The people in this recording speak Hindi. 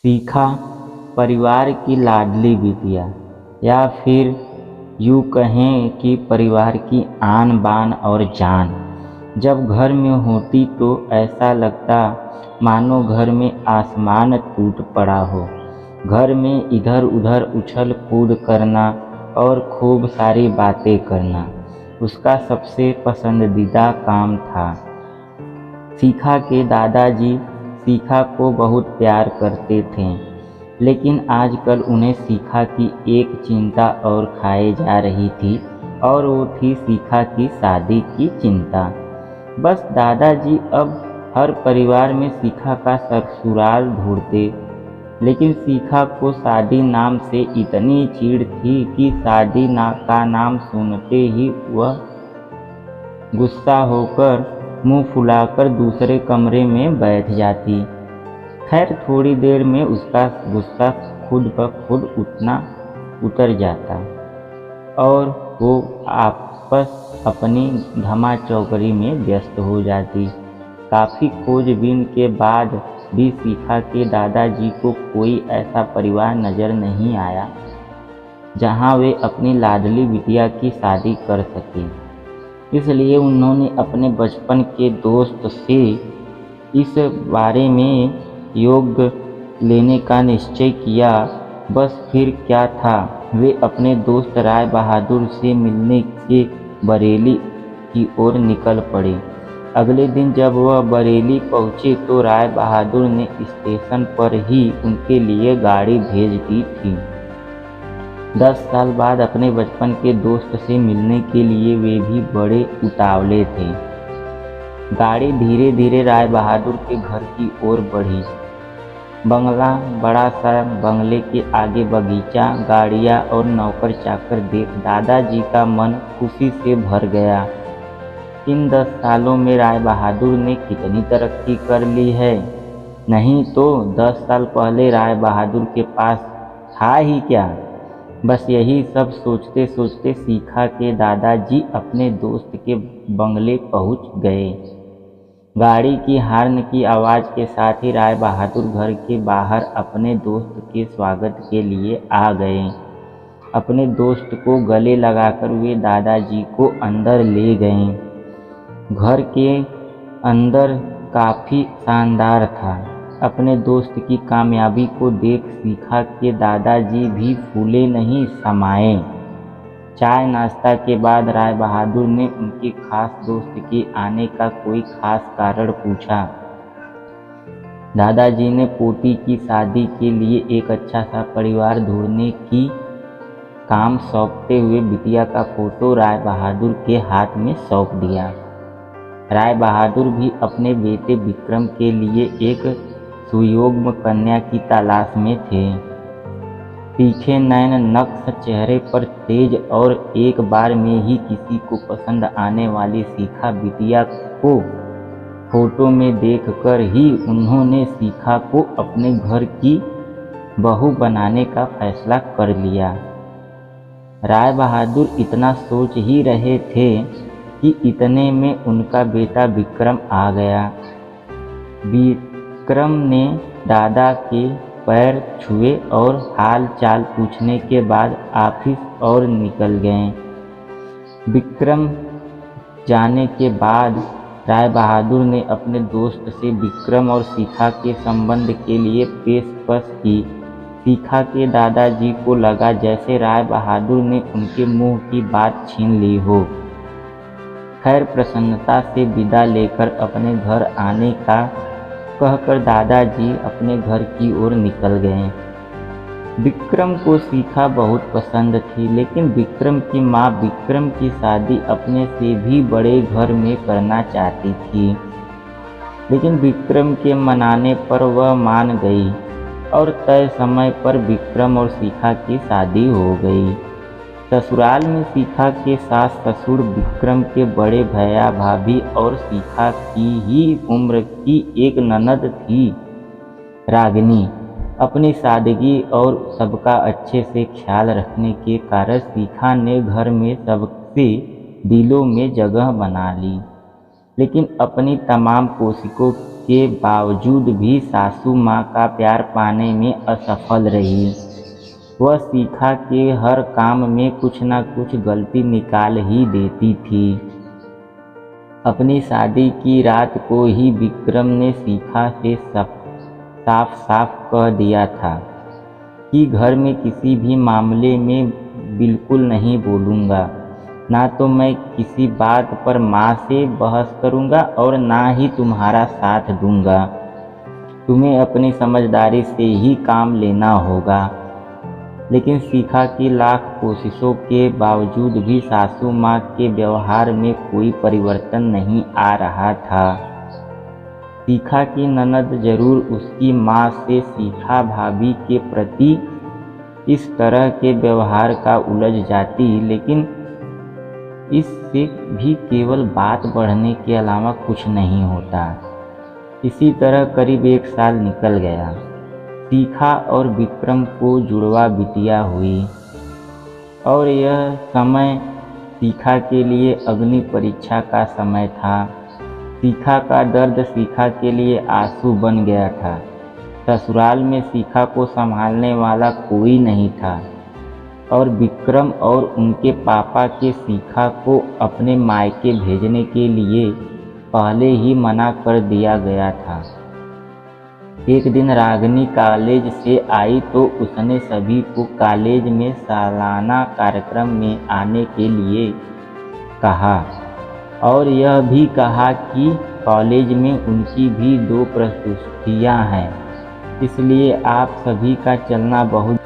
सीखा परिवार की लाडली बिटिया, या फिर यूँ कहें कि परिवार की आन बान और जान। जब घर में होती तो ऐसा लगता मानो घर में आसमान टूट पड़ा हो। घर में इधर उधर उछल कूद करना और खूब सारी बातें करना उसका सबसे पसंदीदा काम था। सीखा के दादाजी सीखा को बहुत प्यार करते थे, लेकिन आजकल उन्हें सीखा की एक चिंता और खाए जा रही थी, और वो थी सीखा की शादी की चिंता। बस दादाजी अब हर परिवार में सीखा का ससुराल ढूंढते, लेकिन सीखा को शादी नाम से इतनी चिढ़ थी कि शादी का नाम सुनते ही वह गुस्सा होकर मुंह फुलाकर दूसरे कमरे में बैठ जाती। खैर थोड़ी देर में उसका गुस्सा खुद ब खुद उतर जाता और वो आपस अपनी धमा चौकड़ी में व्यस्त हो जाती। काफ़ी खोजबीन के बाद भी सीखा के दादाजी को कोई ऐसा परिवार नज़र नहीं आया जहां वे अपनी लाडली बिटिया की शादी कर सकें। इसलिए उन्होंने अपने बचपन के दोस्त से इस बारे में योग लेने का निश्चय किया। बस फिर क्या था, वे अपने दोस्त राय बहादुर से मिलने के बरेली की ओर निकल पड़े। अगले दिन जब वह बरेली पहुंचे तो राय बहादुर ने स्टेशन पर ही उनके लिए गाड़ी भेज दी थी। 10 साल बाद अपने बचपन के दोस्त से मिलने के लिए वे भी बड़े उतावले थे। गाड़ी धीरे धीरे राय बहादुर के घर की ओर बढ़ी। बंगला, बड़ा सा बंगले के आगे बगीचा, गाड़ियाँ और नौकर चाकर देख दादाजी का मन खुशी से भर गया। इन 10 सालों में राय बहादुर ने कितनी तरक्की कर ली है। नहीं तो 10 साल पहले राय बहादुर के पास था ही क्या। बस यही सब सोचते सोचते सीखा के दादाजी अपने दोस्त के बंगले पहुंच गए। गाड़ी की हॉर्न की आवाज़ के साथ ही राय बहादुर घर के बाहर अपने दोस्त के स्वागत के लिए आ गए। अपने दोस्त को गले लगाकर वे दादाजी को अंदर ले गए। घर के अंदर काफ़ी शानदार था। अपने दोस्त की कामयाबी को देख सीखा के दादाजी भी फूले नहीं समाये। चाय नाश्ता के बाद राय बहादुर ने उनके खास दोस्त के आने का कोई खास कारण पूछा। दादाजी ने पोती की शादी के लिए एक अच्छा सा परिवार ढूंढने की काम सौंपते हुए बिटिया का फोटो राय बहादुर के हाथ में सौंप दिया। राय बहादुर भी अपने बेटे विक्रम के लिए एक सुयोग्य कन्या की तलाश में थे। तीखे नैन नक्श चेहरे पर तेज और एक बार में ही किसी को पसंद आने वाली सीखा बिटिया को फोटो में देखकर ही उन्होंने सीखा को अपने घर की बहू बनाने का फैसला कर लिया। राय बहादुर इतना सोच ही रहे थे कि इतने में उनका बेटा विक्रम आ गया। विक्रम ने दादा के पैर छुए और हाल चाल पूछने के बाद ऑफिस और निकल गए। विक्रम जाने के बाद राय बहादुर ने अपने दोस्त से विक्रम और सीखा के संबंध के लिए पेशकश की। सीखा के दादाजी को लगा जैसे राय बहादुर ने उनके मुंह की बात छीन ली हो। खैर प्रसन्नता से विदा लेकर अपने घर आने का कहकर दादाजी अपने घर की ओर निकल गए। विक्रम को सीखा बहुत पसंद थी, लेकिन विक्रम की माँ विक्रम की शादी अपने से भी बड़े घर में करना चाहती थी। लेकिन विक्रम के मनाने पर वह मान गई और तय समय पर विक्रम और सीखा की शादी हो गई। ससुराल में सीखा के सास ससुर विक्रम के बड़े भैया भाभी और सीखा की ही उम्र की एक ननद थी रागिनी। अपनी सादगी और सबका अच्छे से ख्याल रखने के कारण सीखा ने घर में सबके दिलों में जगह बना ली। लेकिन अपनी तमाम कोशिशों के बावजूद भी सासू माँ का प्यार पाने में असफल रही। वह शिखा के हर काम में कुछ न कुछ गलती निकाल ही देती थी। अपनी शादी की रात को ही विक्रम ने शिखा से साफ साफ कह दिया था कि घर में किसी भी मामले में बिल्कुल नहीं बोलूँगा, ना तो मैं किसी बात पर माँ से बहस करूँगा और ना ही तुम्हारा साथ दूँगा। तुम्हें अपनी समझदारी से ही काम लेना होगा। लेकिन शिखा की लाख कोशिशों के बावजूद भी सासू माँ के व्यवहार में कोई परिवर्तन नहीं आ रहा था। शिखा की ननद जरूर उसकी माँ से शिखा भाभी के प्रति इस तरह के व्यवहार का उलझ जाती, लेकिन इससे भी केवल बात बढ़ने के अलावा कुछ नहीं होता। इसी तरह करीब 1 साल निकल गया। शिखा और विक्रम को जुड़वा बिटिया हुई और यह समय शिखा के लिए अग्नि परीक्षा का समय था। शिखा का दर्द शिखा के लिए आंसू बन गया था। ससुराल में शिखा को संभालने वाला कोई नहीं था और विक्रम और उनके पापा के शिखा को अपने मायके भेजने के लिए पहले ही मना कर दिया गया था। एक दिन रागिनी कॉलेज से आई तो उसने सभी को कॉलेज में सालाना कार्यक्रम में आने के लिए कहा और यह भी कहा कि कॉलेज में उनकी भी 2 प्रस्तुतियाँ हैं, इसलिए आप सभी का चलना बहुत